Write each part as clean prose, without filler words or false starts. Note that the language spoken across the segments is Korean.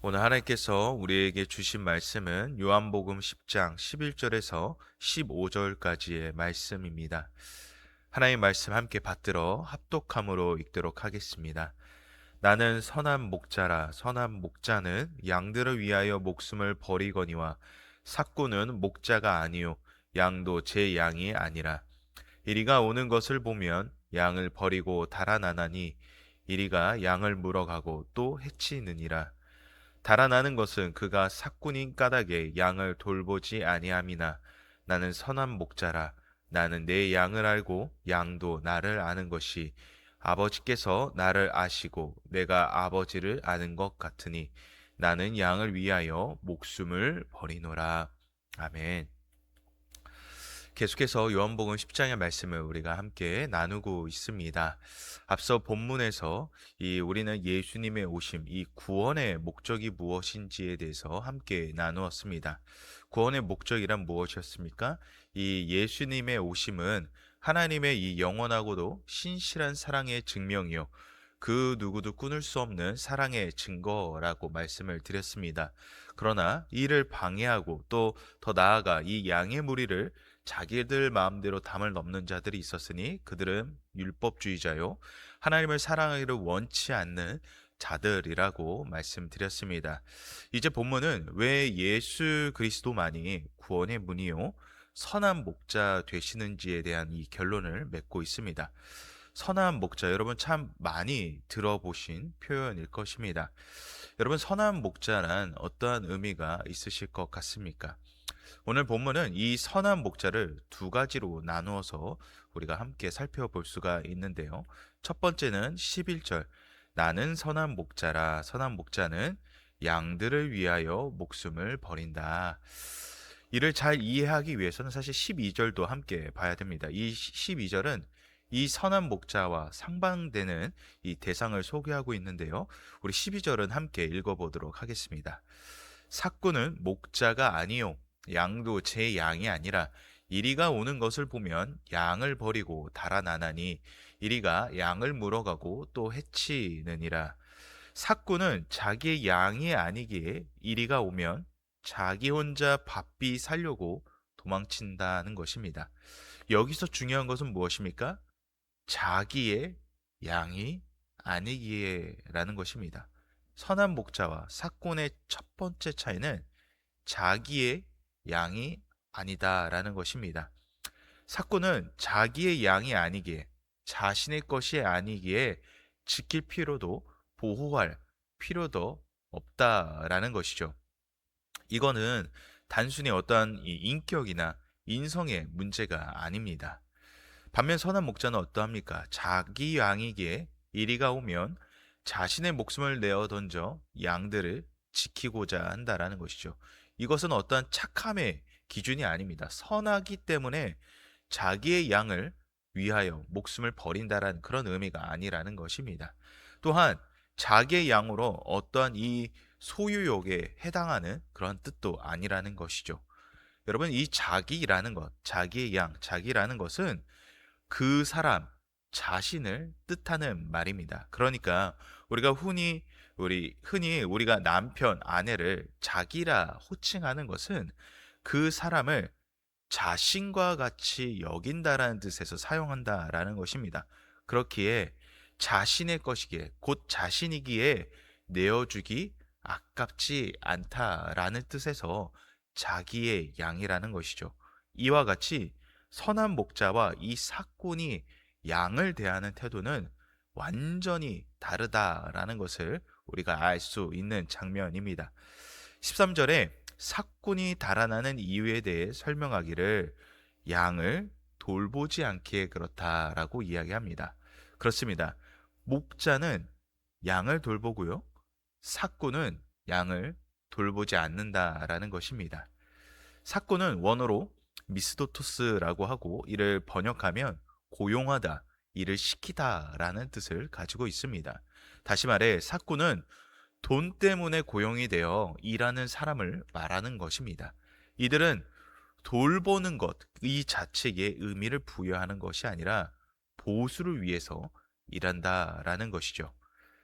오늘 하나님께서 우리에게 주신 말씀은 요한복음 10장 11절에서 15절까지의 말씀입니다. 하나님의 말씀 함께 받들어 합독함으로 읽도록 하겠습니다. 나는 선한 목자라. 선한 목자는 양들을 위하여 목숨을 버리거니와 삭구는 목자가 아니요 양도 제 양이 아니라. 이리가 오는 것을 보면 양을 버리고 달아나나니 이리가 양을 물어가고 또 해치느니라. 달아나는 것은 그가 삭군인 까닭에 양을 돌보지 아니함이나 나는 선한 목자라. 나는 내 양을 알고 양도 나를 아는 것이 아버지께서 나를 아시고 내가 아버지를 아는 것 같으니 나는 양을 위하여 목숨을 버리노라. 아멘. 계속해서 요한복음 10장의 말씀을 우리가 함께 나누고 있습니다. 앞서 본문에서 우리는 예수님의 오심, 이 구원의 목적이 무엇인지에 대해서 함께 나누었습니다. 구원의 목적이란 무엇이었습니까? 이 예수님의 오심은 하나님의 이 영원하고도 신실한 사랑의 증명이요, 그 누구도 끊을 수 없는 사랑의 증거라고 말씀을 드렸습니다. 그러나 이를 방해하고 또 더 나아가 이 양의 무리를 자기들 마음대로 담을 넘는 자들이 있었으니 그들은 율법주의자요, 하나님을 사랑하기를 원치 않는 자들이라고 말씀드렸습니다. 이제 본문은 왜 예수 그리스도만이 구원의 문이요 선한 목자 되시는지에 대한 이 결론을 맺고 있습니다. 선한 목자, 여러분 참 많이 들어보신 표현일 것입니다. 여러분, 선한 목자란 어떠한 의미가 있으실 것 같습니까? 오늘 본문은 이 선한 목자를 두 가지로 나누어서 우리가 함께 살펴볼 수가 있는데요. 첫 번째는 11절, 나는 선한 목자라. 선한 목자는 양들을 위하여 목숨을 버린다. 이를 잘 이해하기 위해서는 사실 12절도 함께 봐야 됩니다. 이 12절은 이 선한 목자와 상반되는 이 대상을 소개하고 있는데요. 우리 12절은 함께 읽어보도록 하겠습니다. 삭구는 목자가 아니요 양도 제 양이 아니라 이리가 오는 것을 보면 양을 버리고 달아나나니 이리가 양을 물어가고 또 해치느니라. 삭구는 자기의 양이 아니기에 이리가 오면 자기 혼자 바삐 살려고 도망친다는 것입니다. 여기서 중요한 것은 무엇입니까? 자기의 양이 아니기에라는 것입니다. 선한 목자와 삭군의 첫 번째 차이는 자기의 양이 아니다라는 것입니다. 삭군은 자기의 양이 아니기에, 자신의 것이 아니기에 지킬 필요도 보호할 필요도 없다라는 것이죠. 이거는 단순히 어떠한 이 인격이나 인성의 문제가 아닙니다. 반면 선한 목자는 어떠합니까? 자기 양이기에 이리가 오면 자신의 목숨을 내어 던져 양들을 지키고자 한다라는 것이죠. 이것은 어떠한 착함의 기준이 아닙니다. 선하기 때문에 자기의 양을 위하여 목숨을 버린다라는 그런 의미가 아니라는 것입니다. 또한 자기의 양으로 어떠한 이 소유욕에 해당하는 그런 뜻도 아니라는 것이죠. 여러분, 이 자기라는 것, 자기의 양, 자기라는 것은 그 사람 자신을 뜻하는 말입니다. 그러니까 흔히 우리가 남편, 아내를 자기라 호칭하는 것은 그 사람을 자신과 같이 여긴다라는 뜻에서 사용한다라는 것입니다. 그렇기에 자신의 것이기에, 곧 자신이기에 내어주기 아깝지 않다라는 뜻에서 자기의 양이라는 것이죠. 이와 같이 선한 목자와 이 삭군이 양을 대하는 태도는 완전히 다르다라는 것을 우리가 알 수 있는 장면입니다. 13절에 삭군이 달아나는 이유에 대해 설명하기를 양을 돌보지 않기에 그렇다라고 이야기합니다. 그렇습니다. 목자는 양을 돌보고요, 삭군은 양을 돌보지 않는다라는 것입니다. 삭군은 원어로 미스도토스라고 하고 이를 번역하면 고용하다, 일을 시키다라는 뜻을 가지고 있습니다. 다시 말해 삭군은 돈 때문에 고용이 되어 일하는 사람을 말하는 것입니다. 이들은 돌보는 것, 이 자체에 의미를 부여하는 것이 아니라 보수를 위해서 일한다라는 것이죠.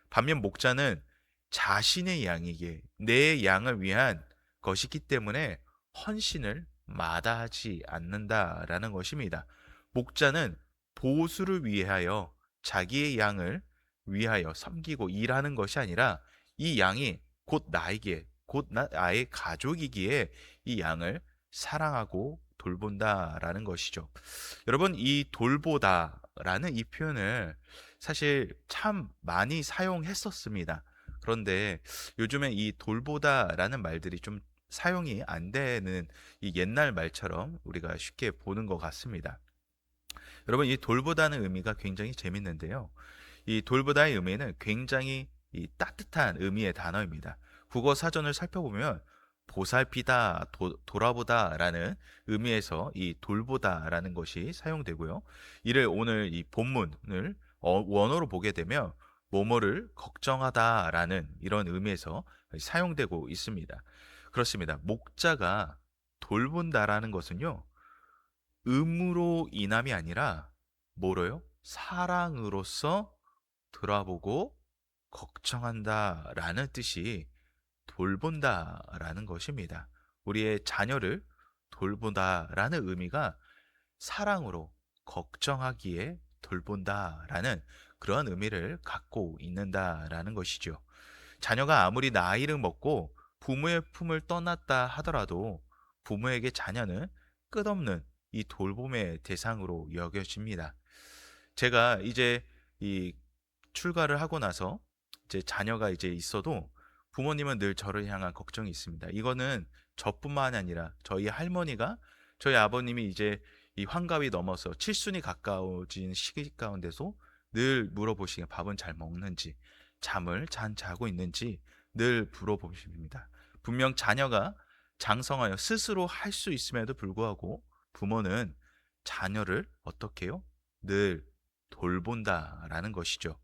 반면 목자는 자신의 양에게 내 양을 위한 것이기 때문에 헌신을 마다하지 않는다라는 것입니다. 목자는 보수를 위하여 자기의 양을 위하여 섬기고 일하는 것이 아니라 이 양이 곧 나에게 곧 나의 가족이기에 이 양을 사랑하고 돌본다라는 것이죠. 여러분, 이 돌보다라는 이 표현을 사실 참 많이 사용했었습니다. 그런데 요즘에 이 돌보다라는 말들이 좀 사용이 안 되는 이 옛날 말처럼 우리가 쉽게 보는 것 같습니다. 여러분, 이 돌보다는 의미가 굉장히 재밌는데요. 이 돌보다의 의미는 굉장히 이 따뜻한 의미의 단어입니다. 국어 사전을 살펴보면 보살피다, 돌아보다라는 의미에서 이 돌보다라는 것이 사용되고요. 이를 오늘 이 본문을 원어로 보게 되면 뭐뭐를 걱정하다라는 이런 의미에서 사용되고 있습니다. 그렇습니다. 목자가 돌본다라는 것은요, 의무로 인함이 아니라 뭐로요? 사랑으로서 돌아보고 걱정한다라는 뜻이 돌본다라는 것입니다. 우리의 자녀를 돌본다라는 의미가 사랑으로 걱정하기에 돌본다라는 그런 의미를 갖고 있는다라는 것이죠. 자녀가 아무리 나이를 먹고 부모의 품을 떠났다 하더라도 부모에게 자녀는 끝없는 이 돌봄의 대상으로 여겨집니다. 제가 이제 이 출가를 하고 나서 이제 자녀가 이제 있어도 부모님은 늘 저를 향한 걱정이 있습니다. 이거는 저뿐만 아니라 저희 할머니가 저희 아버님이 이제 이 환갑이 넘어서 칠순이 가까워진 시기 가운데서 늘 물어보시게 밥은 잘 먹는지 잠을 잘 자고 있는지 늘 물어보십니다. 분명 자녀가 장성하여 스스로 할 수 있음에도 불구하고 부모는 자녀를 어떻게 해요? 늘 돌본다라는 것이죠.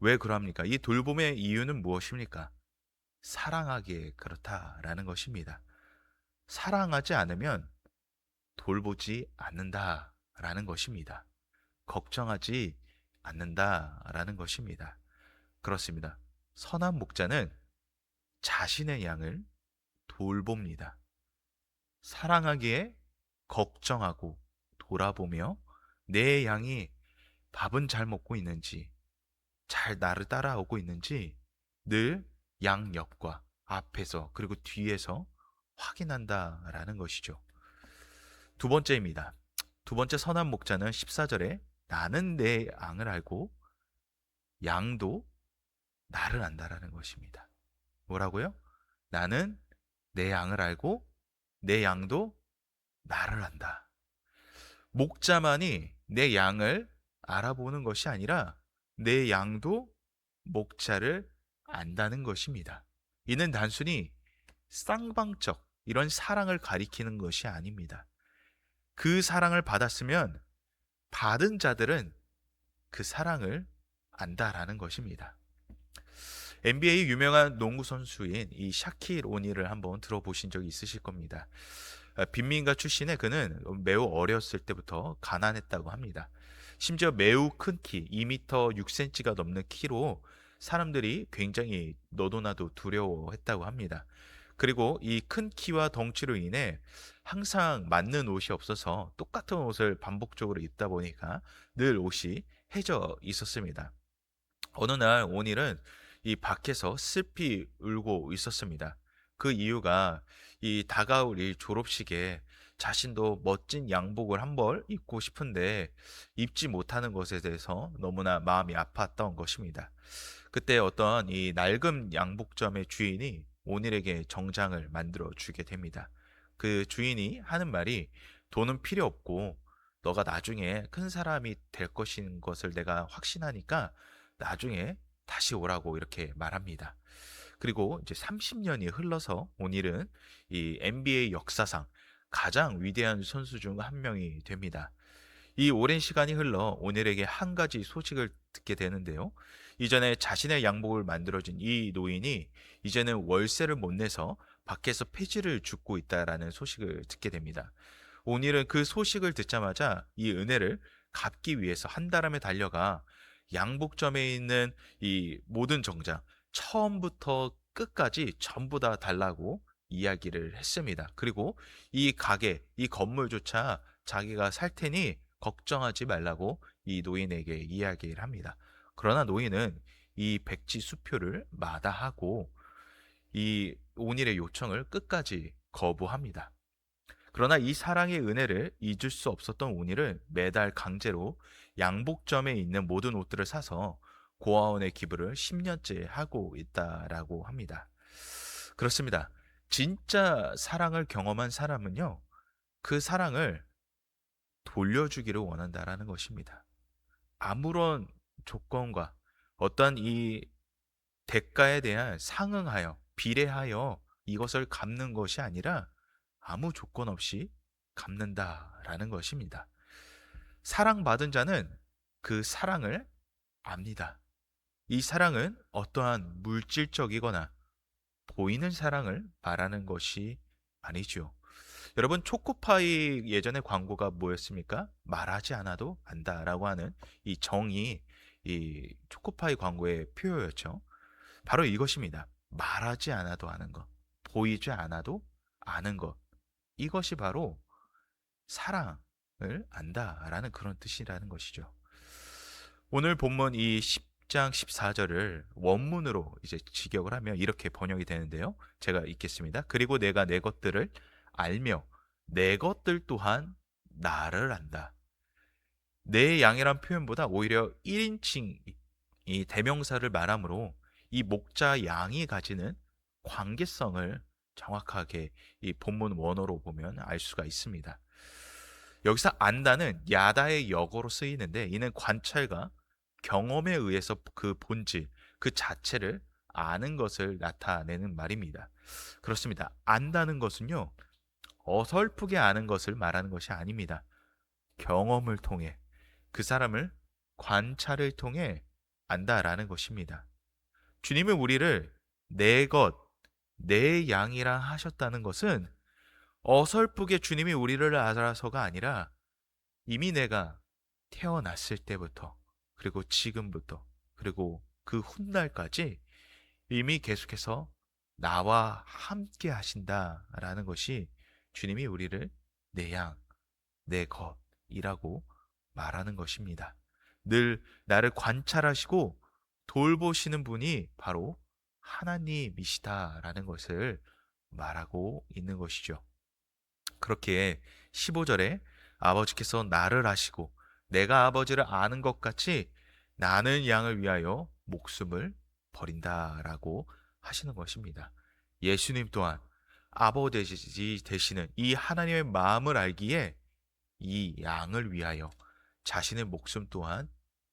왜 그럽니까? 이 돌봄의 이유는 무엇입니까? 사랑하기에 그렇다라는 것입니다. 사랑하지 않으면 돌보지 않는다라는 것입니다. 걱정하지 않는다라는 것입니다. 그렇습니다. 선한 목자는 자신의 양을 돌봅니다. 사랑하기에 걱정하고 돌아보며 내 양이 밥은 잘 먹고 있는지, 잘 나를 따라오고 있는지 늘 양옆과 앞에서 그리고 뒤에서 확인한다라는 것이죠. 두 번째입니다. 두 번째 선한 목자는 14절에 나는 내 양을 알고 양도 나를 안다라는 것입니다. 뭐라고요? 나는 내 양을 알고 내 양도 나를 안다. 목자만이 내 양을 알아보는 것이 아니라 내 양도 목자를 안다는 것입니다. 이는 단순히 쌍방적 이런 사랑을 가리키는 것이 아닙니다. 그 사랑을 받았으면 받은 자들은 그 사랑을 안다라는 것입니다. NBA 유명한 농구 선수인 이 샤킬 오니를 한번 들어보신 적이 있으실 겁니다. 빈민가 출신의 그는 매우 어렸을 때부터 가난했다고 합니다. 심지어 매우 큰 키, 2m 6cm가 넘는 키로 사람들이 굉장히 너도나도 두려워했다고 합니다. 그리고 이 큰 키와 덩치로 인해 항상 맞는 옷이 없어서 똑같은 옷을 반복적으로 입다 보니까 늘 옷이 해져 있었습니다. 어느 날 오닐은 이 밖에서 슬피 울고 있었습니다. 그 이유가 이 다가올 이 졸업식에 자신도 멋진 양복을 한 벌 입고 싶은데 입지 못하는 것에 대해서 너무나 마음이 아팠던 것입니다. 그때 어떤 이 낡은 양복점의 주인이 오닐에게 정장을 만들어 주게 됩니다. 그 주인이 하는 말이 돈은 필요 없고 너가 나중에 큰 사람이 될 것인 것을 내가 확신하니까 나중에 다시 오라고 이렇게 말합니다. 그리고 이제 30년이 흘러서 오닐은 이 NBA 역사상 가장 위대한 선수 중 한 명이 됩니다. 이 오랜 시간이 흘러 오닐에게 한 가지 소식을 듣게 되는데요. 이전에 자신의 양복을 만들어준 이 노인이 이제는 월세를 못 내서 밖에서 폐지를 줍고 있다라는 소식을 듣게 됩니다. 오닐은 그 소식을 듣자마자 이 은혜를 갚기 위해서 한달음에 달려가 양복점에 있는 이 모든 정장 처음부터 끝까지 전부 다 달라고 이야기를 했습니다. 그리고 이 가게, 이 건물조차 자기가 살 테니 걱정하지 말라고 이 노인에게 이야기를 합니다. 그러나 노인은 이 백지 수표를 마다하고 이 온일의 요청을 끝까지 거부합니다. 그러나 이 사랑의 은혜를 잊을 수 없었던 오니은 매달 강제로 양복점에 있는 모든 옷들을 사서 고아원의 기부를 10년째 하고 있다라고 합니다. 그렇습니다. 진짜 사랑을 경험한 사람은요, 그 사랑을 돌려주기를 원한다라는 것입니다. 아무런 조건과 어떤 이 대가에 대한 상응하여, 비례하여 이것을 갚는 것이 아니라 아무 조건 없이 갚는다라는 것입니다. 사랑받은 자는 그 사랑을 압니다. 이 사랑은 어떠한 물질적이거나 보이는 사랑을 말하는 것이 아니죠. 여러분, 초코파이 예전에 광고가 뭐였습니까? 말하지 않아도 안다라고 하는 이 정의, 이 초코파이 광고의 표어였죠. 바로 이것입니다. 말하지 않아도 아는 것, 보이지 않아도 아는 것. 이것이 바로 사랑을 안다라는 그런 뜻이라는 것이죠. 오늘 본문 이 10장 14절을 원문으로 이제 직역을 하면 이렇게 번역이 되는데요. 제가 읽겠습니다. 그리고 내가 내 것들을 알며 내 것들 또한 나를 안다. 내 양이란 표현보다 오히려 1인칭 이 대명사를 말하므로 이 목자 양이 가지는 관계성을 정확하게 이 본문 원어로 보면 알 수가 있습니다. 여기서 안다는 야다의 역어로 쓰이는데 이는 관찰과 경험에 의해서 그 본질, 그 자체를 아는 것을 나타내는 말입니다. 그렇습니다. 안다는 것은요, 어설프게 아는 것을 말하는 것이 아닙니다. 경험을 통해 그 사람을 관찰을 통해 안다라는 것입니다. 주님이 우리를 내 것, 내 양이라 하셨다는 것은 어설프게 주님이 우리를 알아서가 아니라 이미 내가 태어났을 때부터 그리고 지금부터 그리고 그 훗날까지 이미 계속해서 나와 함께 하신다라는 것이 주님이 우리를 내 양, 내 것이라고 말하는 것입니다. 늘 나를 관찰하시고 돌보시는 분이 바로 하나님이시다라는 것을 말하고 있는 것이죠. 그렇게 15절에 아버지께서 나를 아시고 내가 아버지를 아는 것 같이 나는 양을 위하여 목숨을 버린다라고 하시는 것입니다. 예수님 또한 아버지 되시는 이 하나님의 마음을 알기에 이 양을 위하여 자신의 목숨 또한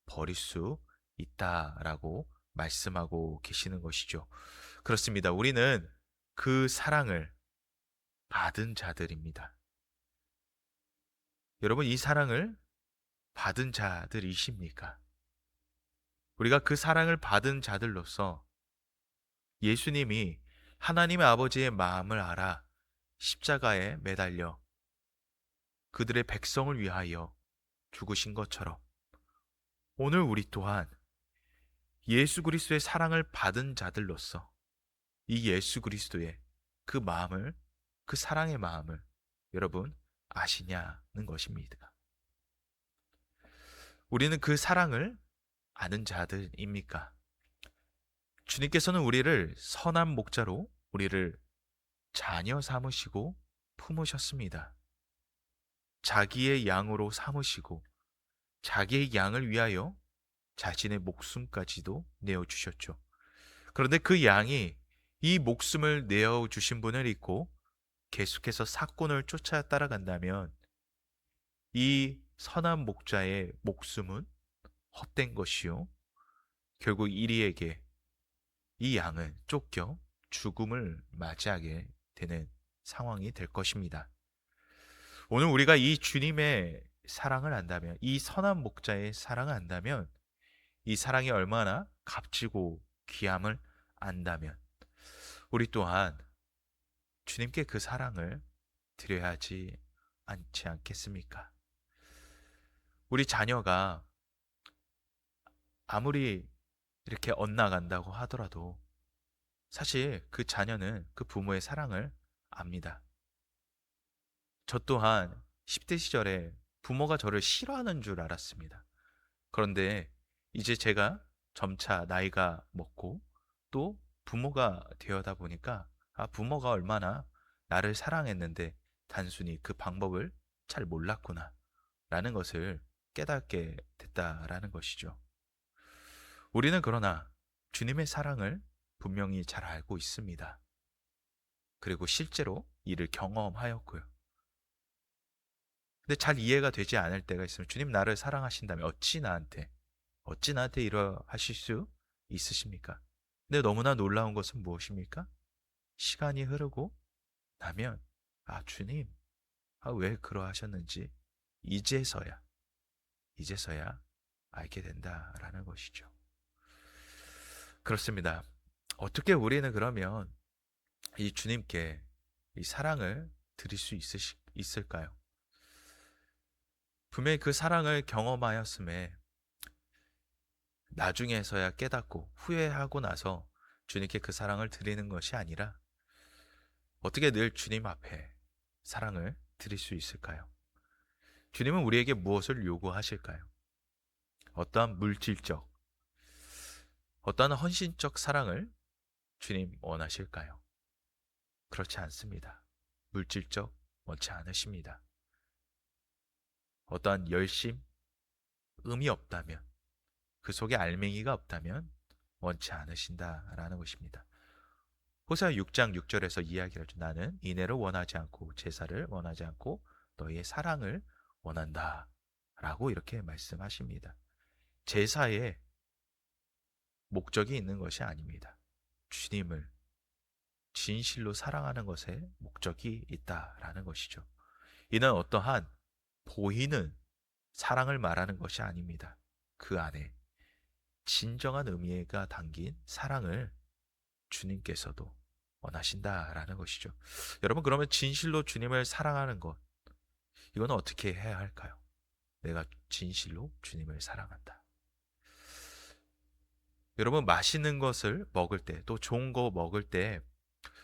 버릴 수 있다라고 말씀하고 계시는 것이죠. 그렇습니다. 우리는 그 사랑을 받은 자들입니다. 여러분, 이 사랑을 받은 자들이십니까? 우리가 그 사랑을 받은 자들로서 예수님이 하나님의 아버지의 마음을 알아 십자가에 매달려 그들의 백성을 위하여 죽으신 것처럼 오늘 우리 또한 예수 그리스도의 사랑을 받은 자들로서 이 예수 그리스도의 그 마음을, 그 사랑의 마음을 여러분 아시냐는 것입니다. 우리는 그 사랑을 아는 자들입니까? 주님께서는 우리를 선한 목자로 우리를 자녀 삼으시고 품으셨습니다. 자기의 양으로 삼으시고 자기의 양을 위하여 자신의 목숨까지도 내어주셨죠. 그런데 그 양이 이 목숨을 내어주신 분을 잊고 계속해서 사건을 쫓아 따라간다면 이 선한 목자의 목숨은 헛된 것이요. 결국 이리에게 이 양은 쫓겨 죽음을 맞이하게 되는 상황이 될 것입니다. 오늘 우리가 이 주님의 사랑을 안다면, 이 선한 목자의 사랑을 안다면, 이 사랑이 얼마나 값지고 귀함을 안다면, 우리 또한 주님께 그 사랑을 드려야 하지 않지 않겠습니까? 우리 자녀가 아무리 이렇게 엇나간다고 하더라도 사실 그 자녀는 그 부모의 사랑을 압니다. 저 또한 10대 시절에 부모가 저를 싫어하는 줄 알았습니다. 그런데 이제 제가 점차 나이가 먹고 또 부모가 되어다 보니까 부모가 얼마나 나를 사랑했는데 단순히 그 방법을 잘 몰랐구나 라는 것을 깨닫게 됐다라는 것이죠. 우리는 그러나 주님의 사랑을 분명히 잘 알고 있습니다. 그리고 실제로 이를 경험하였고요. 근데 잘 이해가 되지 않을 때가 있으면 주님 나를 사랑하신다면 어찌 나한테 이러하실 수 있으십니까? 근데 너무나 놀라운 것은 무엇입니까? 시간이 흐르고 나면 주님, 왜 그러하셨는지 이제서야 이제서야 알게 된다라는 것이죠. 그렇습니다. 어떻게 우리는 그러면 이 주님께 이 사랑을 드릴 수 있을까요? 분명히 그 사랑을 경험하였음에 나중에서야 깨닫고 후회하고 나서 주님께 그 사랑을 드리는 것이 아니라 어떻게 늘 주님 앞에 사랑을 드릴 수 있을까요? 주님은 우리에게 무엇을 요구하실까요? 어떠한 물질적, 어떠한 헌신적 사랑을 주님 원하실까요? 그렇지 않습니다. 물질적 원치 않으십니다. 어떠한 열심, 의미 없다면, 그 속에 알맹이가 없다면 원치 않으신다라는 것입니다. 호세아 6장 6절에서 이야기를 하죠. 나는 인애를 원하지 않고 제사를 원하지 않고 너희의 사랑을 원한다. 라고 이렇게 말씀하십니다. 제사에 목적이 있는 것이 아닙니다. 주님을 진실로 사랑하는 것에 목적이 있다라는 것이죠. 이는 어떠한 보이는 사랑을 말하는 것이 아닙니다. 그 안에 진정한 의미가 담긴 사랑을 주님께서도 원하신다라는 것이죠. 여러분, 그러면 진실로 주님을 사랑하는 것, 이건 어떻게 해야 할까요? 내가 진실로 주님을 사랑한다. 여러분, 맛있는 것을 먹을 때, 또 좋은 거 먹을 때,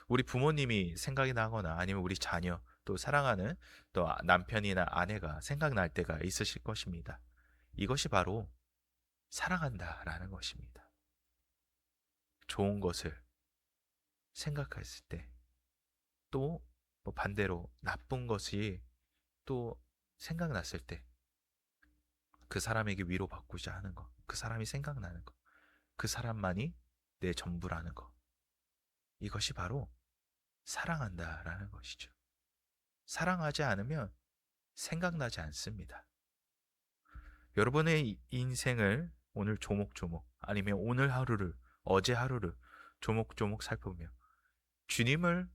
우리 부모님이 생각이 나거나 아니면 우리 자녀, 또 사랑하는 또 남편이나 아내가 생각날 때가 있으실 것입니다. 이것이 바로 사랑한다라는 것입니다. 좋은 것을 생각했을 때, 또 반대로 나쁜 것이 또 생각났을 때, 그 사람에게 위로받고자 하는 것, 그 사람이 생각나는 것, 그 사람만이 내 전부라는 것. 이것이 바로 사랑한다라는 것이죠. 사랑하지 않으면 생각나지 않습니다. 여러분의 인생을 오늘 조목조목 아니면 오늘 하루를 어제 하루를 조목조목 살펴보며 주님을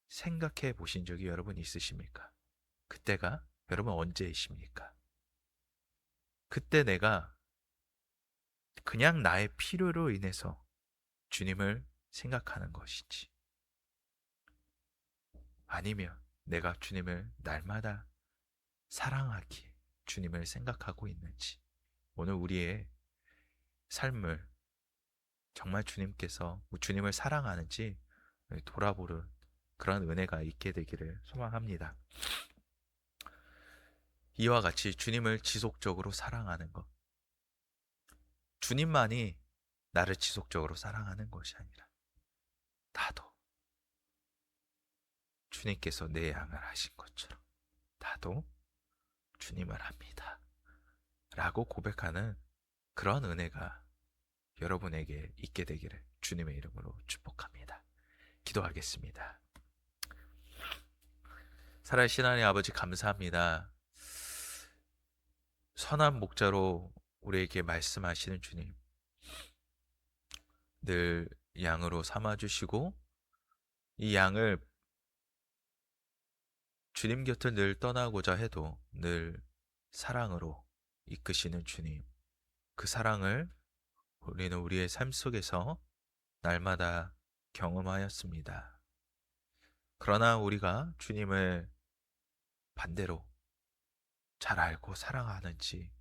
생각해 보신 적이 여러분 있으십니까? 그때가 여러분 언제이십니까? 그때 내가 그냥 나의 필요로 인해서 주님을 생각하는 것인지 아니면 내가 주님을 날마다 사랑하기에 주님을 생각하고 있는지 오늘 우리의 삶을 정말 주님께서 주님을 사랑하는지 돌아보는 그런 은혜가 있게 되기를 소망합니다. 이와 같이 주님을 지속적으로 사랑하는 것. 주님만이 나를 지속적으로 사랑하는 것이 아니라 나도 주님께서 내 양을 하신 것처럼 나도 주님을 합니다. 라고 고백하는 그런 은혜가 여러분에게 있게 되기를 주님의 이름으로 축복합니다. 기도하겠습니다. 살아계신 하나님 아버지 감사합니다. 선한 목자로 우리에게 말씀하시는 주님, 늘 양으로 삼아주시고 이 양을 주님 곁을 늘 떠나고자 해도 늘 사랑으로 이끄시는 주님, 그 사랑을 우리는 우리의 삶 속에서 날마다 경험하였습니다. 그러나 우리가 주님을 반대로 잘 알고 사랑하는지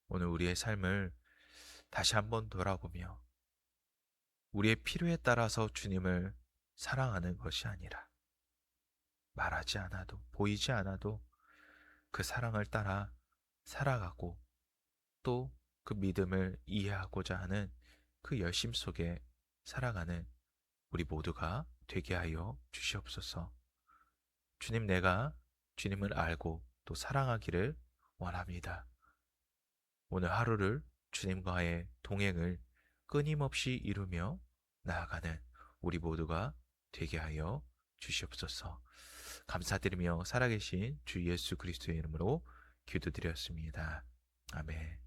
오늘 우리의 삶을 다시 한번 돌아보며 우리의 필요에 따라서 주님을 사랑하는 것이 아니라 말하지 않아도, 보이지 않아도 그 사랑을 따라 살아가고 또 그 믿음을 이해하고자 하는 그 열심 속에 살아가는 우리 모두가 되게 하여 주시옵소서. 주님, 내가 주님을 알고 또 사랑하기를 원합니다. 오늘 하루를 주님과의 동행을 끊임없이 이루며 나아가는 우리 모두가 되게 하여 주시옵소서. 감사드리며 살아계신 주 예수 그리스도의 이름으로 기도드렸습니다. 아멘.